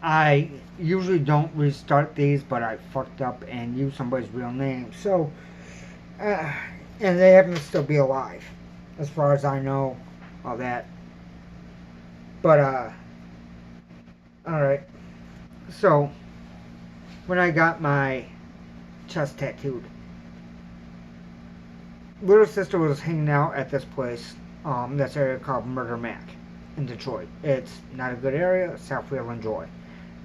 I usually don't restart these, but I fucked up and used somebody's real name. So, uh, and they happen to still be alive, as far as I know, all that. But, alright. So, when I got my chest tattooed, little sister was hanging out at this place, this area called Murder Mac in Detroit. It's not a good area, South Wheel and Joy,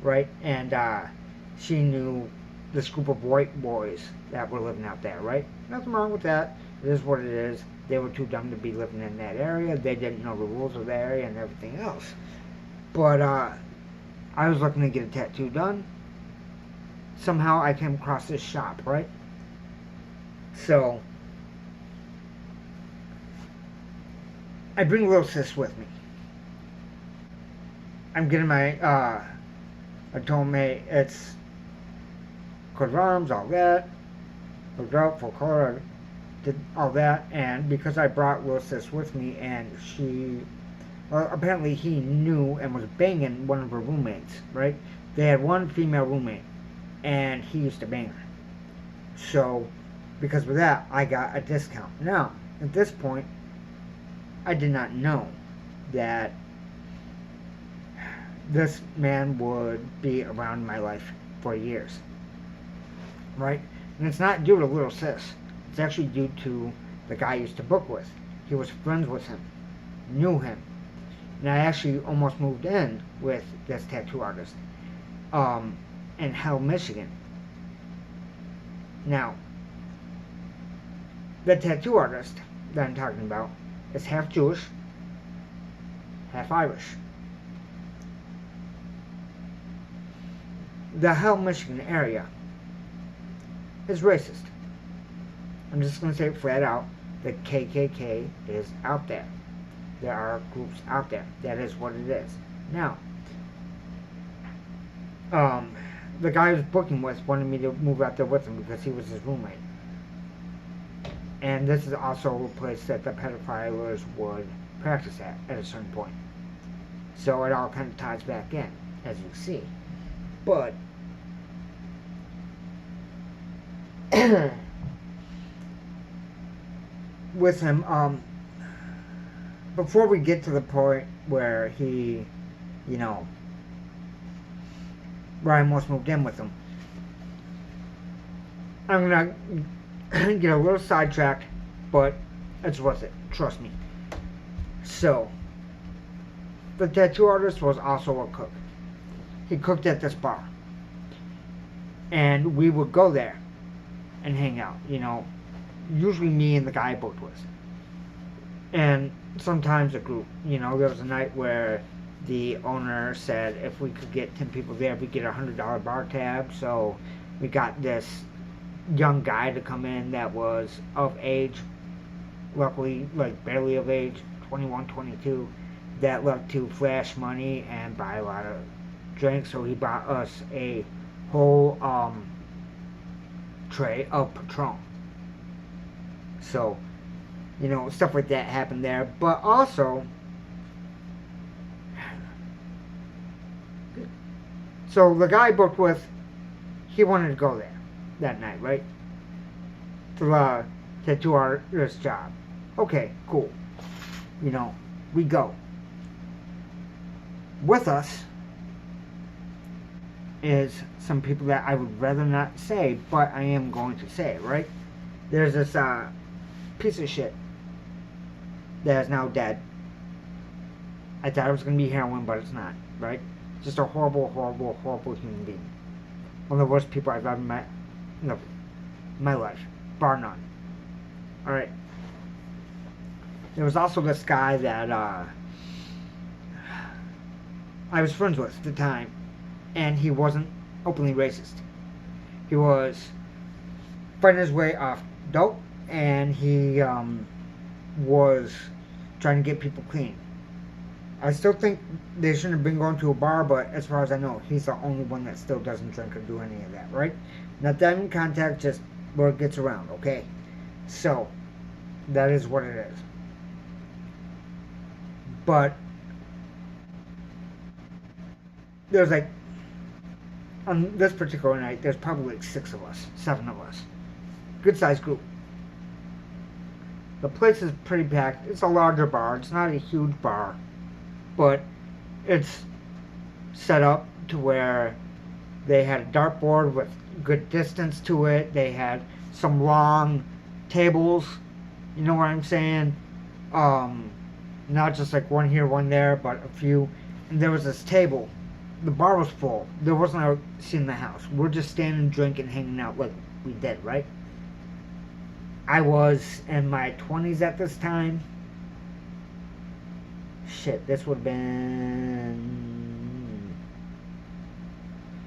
right? And she knew this group of white boys that were living out there, right? Nothing wrong with that. It is what it is. They were too dumb to be living in that area. They didn't know the rules of the area and everything else. But I was looking to get a tattoo done. Somehow I came across this shop, right? So I bring little sis with me. I'm getting my I told him, hey, it's coat of arms, all that. Looked up, full color, did all that, and because I brought little sis with me, and she, well, apparently he knew and was banging one of her roommates, right? They had one female roommate, and he used to bang her. So, because of that, I got a discount. Now, at this point, I did not know that this man would be around my life for years, right? And it's not due to little sis. It's actually due to the guy I used to book with. He was friends with him, knew him, and I actually almost moved in with this tattoo artist in Hell, Michigan. Now, the tattoo artist that I'm talking about is half Jewish, half Irish. The Hell, Michigan area is racist. I'm just going to say it flat out. The KKK is out there. There are groups out there. That is what it is. Now, the guy I was booking with wanted me to move out there with him because he was his roommate. And this is also a place that the pedophilers would practice at a certain point. So it all kind of ties back in, as you see. But with him, before we get to the point where he, you know, where I almost moved in with him, I'm gonna get a little sidetracked, but it's worth it. Trust me. So, the tattoo artist was also a cook. He cooked at this bar. And we would go there and hang out, you know. Usually me and the guy I booked with. And sometimes a group. You know, there was a night where the owner said if we could get 10 people there, we'd get a $100 bar tab. So we got this young guy to come in that was of age, luckily, like barely of age, 21, 22, that loved to flash money and buy a lot of drinks. So he bought us a whole tray of Patron. So, you know, stuff like that happened there. But also, so the guy I booked with, he wanted to go there that night, right? To the tattoo artist job. Okay, cool. You know, we go. With us is some people that I would rather not say, but I am going to say, right? There's this piece of shit that is now dead. I thought it was going to be heroin, but it's not, right? Just a horrible, horrible, horrible human being. One of the worst people I've ever met in my life, bar none. Alright. There was also this guy that I was friends with at the time, and he wasn't openly racist. He was fighting his way off dope, and he was trying to get people clean. I still think they shouldn't have been going to a bar, but as far as I know, he's the only one that still doesn't drink or do any of that, right? Not that in contact, just where it gets around, okay? So, that is what it is. But there's like on this particular night, there's probably like 6 of us, 7 of us. Good sized group. The place is pretty packed. It's a larger bar. It's not a huge bar, but it's set up to where they had a dartboard with good distance to it. They had some long tables. You know what I'm saying? Not just like one here, one there, but a few. And there was this table. The bar was full. There wasn't a seat in the house. We're just standing, drinking, hanging out like we did, right? I was in my 20s at this time. Shit, this would have been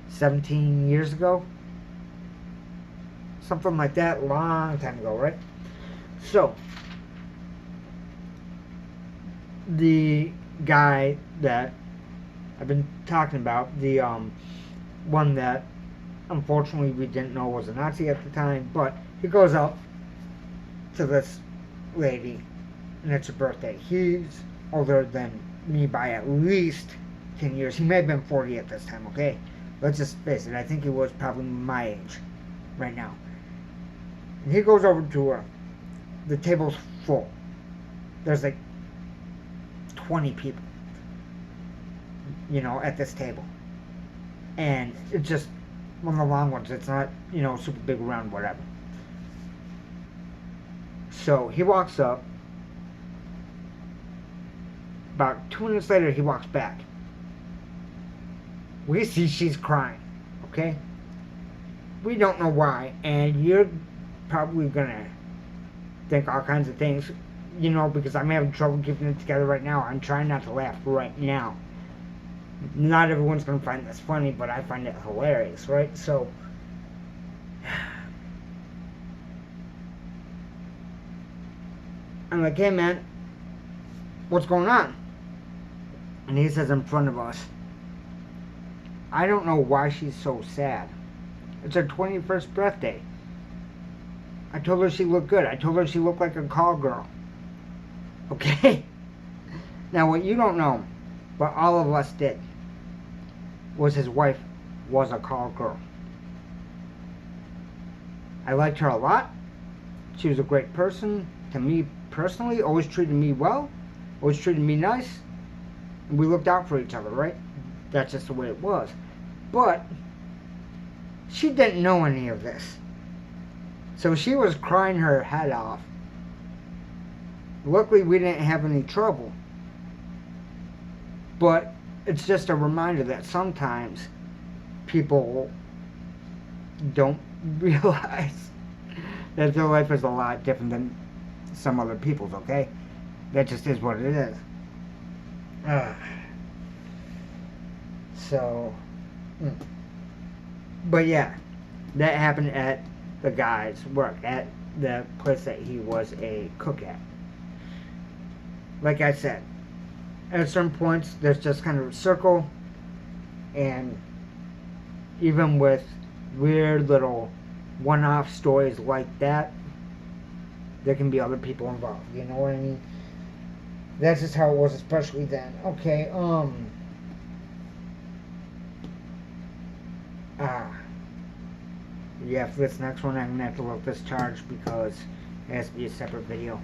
17 years ago. Something like that, long time ago, right? So, the guy that I've been talking about, the one that unfortunately we didn't know was a Nazi at the time, but he goes up to this lady, and it's her birthday. He's older than me by at least 10 years. He may have been 40 at this time, okay? Let's just face it, I think he was probably my age right now. And he goes over to her. The table's full. There's like 20 people, you know, at this table. And it's just one of the long ones. It's not, you know, super big round, whatever. So he walks up. About 2 minutes later, he walks back. We see she's crying, okay? We don't know why, and you're probably gonna think all kinds of things, you know, because I'm having trouble keeping it together right now. I'm trying not to laugh right now. Not everyone's gonna find this funny, but I find it hilarious, right? So, I'm like, hey man, what's going on? And he says in front of us, I don't know why she's so sad. It's her 21st birthday. I told her she looked good. I told her she looked like a call girl. Okay? Now what you don't know, but all of us did, was his wife was a call girl. I liked her a lot. She was a great person to me personally, always treated me well, always treated me nice, and we looked out for each other, right? That's just the way it was. But she didn't know any of this. So she was crying her head off. Luckily, we didn't have any trouble. But it's just a reminder that sometimes people don't realize that their life is a lot different than some other people's, okay? That just is what it is. But yeah, that happened at the guy's work, at the place that he was a cook at. Like I said, at certain points, there's just kind of a circle, and even with weird little one-off stories like that, there can be other people involved, you know what I mean? That's just how it was, especially then. Okay, yeah, for this next one, I'm gonna have to look this charge because it has to be a separate video.